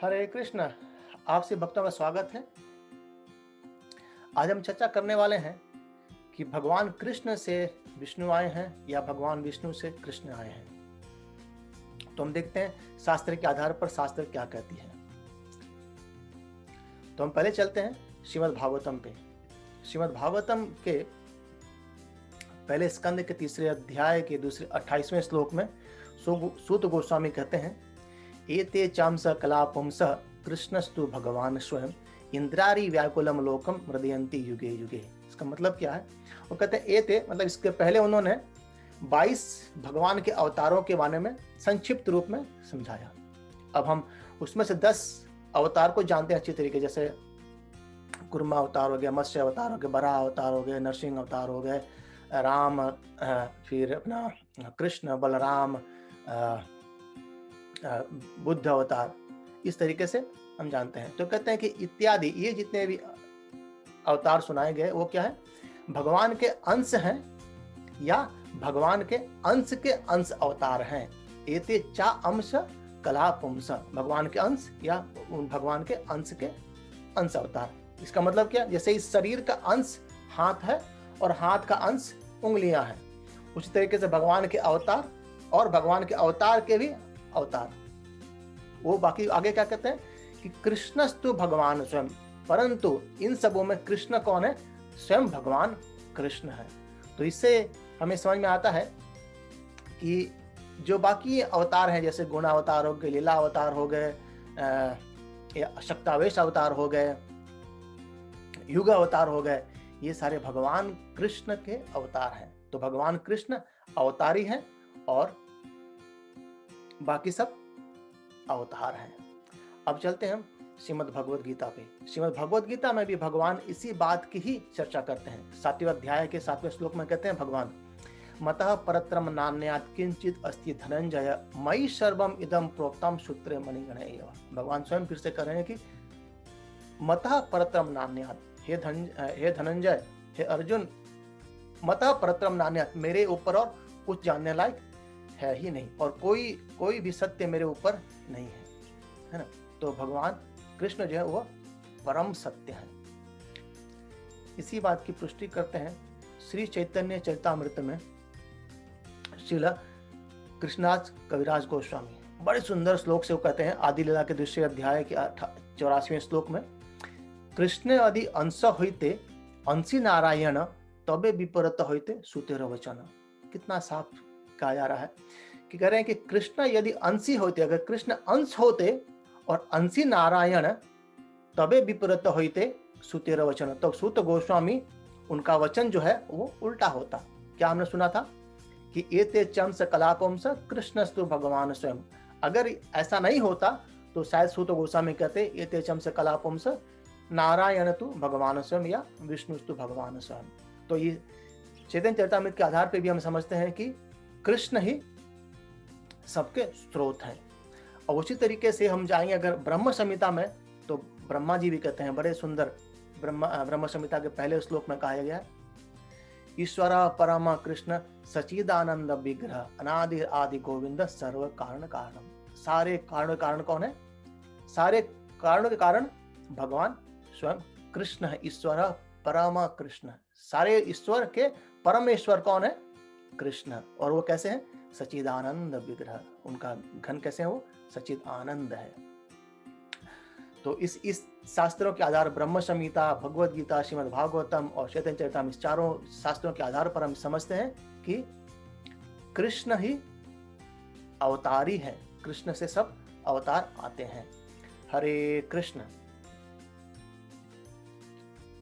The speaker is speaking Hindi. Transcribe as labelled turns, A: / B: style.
A: हरे कृष्ण। आपसे भक्तों का स्वागत है। आज हम चर्चा करने वाले हैं कि भगवान कृष्ण से विष्णु आए हैं या भगवान विष्णु से कृष्ण आए हैं। तो हम देखते हैं शास्त्र के आधार पर शास्त्र क्या कहती है। तो हम पहले चलते हैं श्रीमद् भागवतम पे। श्रीमद् भागवतम के पहले स्कंद के तीसरे अध्याय के दूसरे 28वें श्लोक में सूत गोस्वामी कहते हैं, एते चांस कला पुंस कृष्णस्तु भगवान स्वयं इंद्रारी व्याकुलम लोकम हृदयंती युगे युगे। इसका मतलब क्या है? वो कहते हैं एते मतलब इसके पहले उन्होंने 22 भगवान के अवतारों के बारे में संक्षिप्त रूप में समझाया। अब हम उसमें से 10 अवतार को जानते हैं अच्छी तरीके, जैसे कुर्मा अवतार हो गया, मत्स्य अवतार हो गया, बराह अवतार हो गए, नरसिंह अवतार हो गए, राम, फिर अपना कृष्ण, बलराम, बुद्ध अवतार, इस तरीके से हम जानते हैं। तो कहते हैं कि इत्यादि ये जितने भी अवतार सुनाए गए वो क्या है? भगवान के अंश हैं या भगवान के अंश अवतार हैं। एते चा अंश कला पुंस, भगवान के अंश या भगवान के अंश अवतार। इसका मतलब क्या? जैसे इस शरीर का अंश हाथ है और हाथ का अंश उंगलियां हैं, उसी तरीके से भगवान के अवतार और भगवान के अवतार के भी अवतार। वो बाकी आगे क्या कहते हैं कि कृष्णस्तु भगवान स्वयं, परंतु इन सबों में कृष्ण कौन है? स्वयं भगवान कृष्ण है। तो इससे हमें समझ में आता है कि जो बाकी अवतार हैं, जैसे गुण अवतार हो गए, लीला अवतार हो गए, शक्तावेश अवतार हो गए, युग अवतार हो गए, ये सारे भगवान कृष्ण के अवतार हैं। तो भगवान कृष्ण अवतारी हैं और बाकी सब अवतार हैं। अब चलते हैं हम श्रीमद् भगवद गीता पे। श्रीमद् भगवद गीता में भी भगवान इसी बात की ही चर्चा करते हैं। 7वें अध्याय के 7वें श्लोक में कहते हैं भगवान, मतः परत्रम नान्यात् किंचित अस्ति धनंजय मयि सर्वम इदम प्रोक्तम सूत्रे मणिगणे एव। भगवान स्वयं फिर से कह रहे हैं कि मतः परत्रम नान्यात्, हे धनंजय, हे अर्जुन, मतः परत्रम नान्यात्, मेरे ऊपर और कुछ जानने लायक है ही नहीं, और कोई भी सत्य मेरे ऊपर नहीं है ना। तो भगवान कृष्ण जो है वह परम सत्य है। इसी बात की पुष्टि करते हैं श्री चैतन्य चरितामृत में श्रील कृष्णदास कविराज गोस्वामी। बड़े सुंदर श्लोक से वो कहते हैं, आदि लीला के दूसरे अध्याय के 84वें श्लोक में, कृष्ण यदि अंश होते अंशी नारायण तबे विपरीत होते सुतेर वचन। कितना साफ कहा जा रहा है कि कह रहे हैं कि कृष्ण यदि अंशी होते, अगर कृष्ण अंश होते और अंशी नारायण तबे विपरीत होते सुतेर वचन, तो सूत गोस्वामी उनका वचन जो है वो उल्टा होता। क्या हमने सुना था कि एते चंस कलापंस कृष्णस्तु भगवान स्वयं। अगर ऐसा नहीं होता तो शायद सूत गोस्वामी कहते एते चंस कलापंस नारायण तु भगवान स्वयं या विष्णुस्तु भगवान स्वयं। तो ये चैतन्य चरितामृत के आधार पर भी हम समझते हैं कि कृष्ण ही सबके स्रोत हैं। और उसी तरीके से हम जाएंगे अगर ब्रह्म संहिता में, तो ब्रह्मा जी भी कहते हैं, बड़े सुंदर ब्रह्म संहिता के पहले श्लोक में कहा गया है, ईश्वर परम कृष्ण सचिदानंद विग्रह अनादि आदि गोविंद सर्व कारण कारणम। सारे कारण कौन है? सारे कारण के कारण भगवान स्वयं कृष्ण है। ईश्वर परम कृष्ण, सारे ईश्वर के परमेश्वर कौन है? कृष्ण। और वो कैसे हैं? सचिदानंद विग्रह। उनका घन कैसे है? वो सचिद आनंद है। तो इस शास्त्रों के आधार, ब्रह्म संहिता, भगवद गीता, श्रीमद् भागवतम और चैतन्य चरितामृत, इस चारों शास्त्रों के आधार पर हम समझते हैं कि कृष्ण ही अवतारी है। कृष्ण से सब अवतार आते हैं। हरे कृष्ण।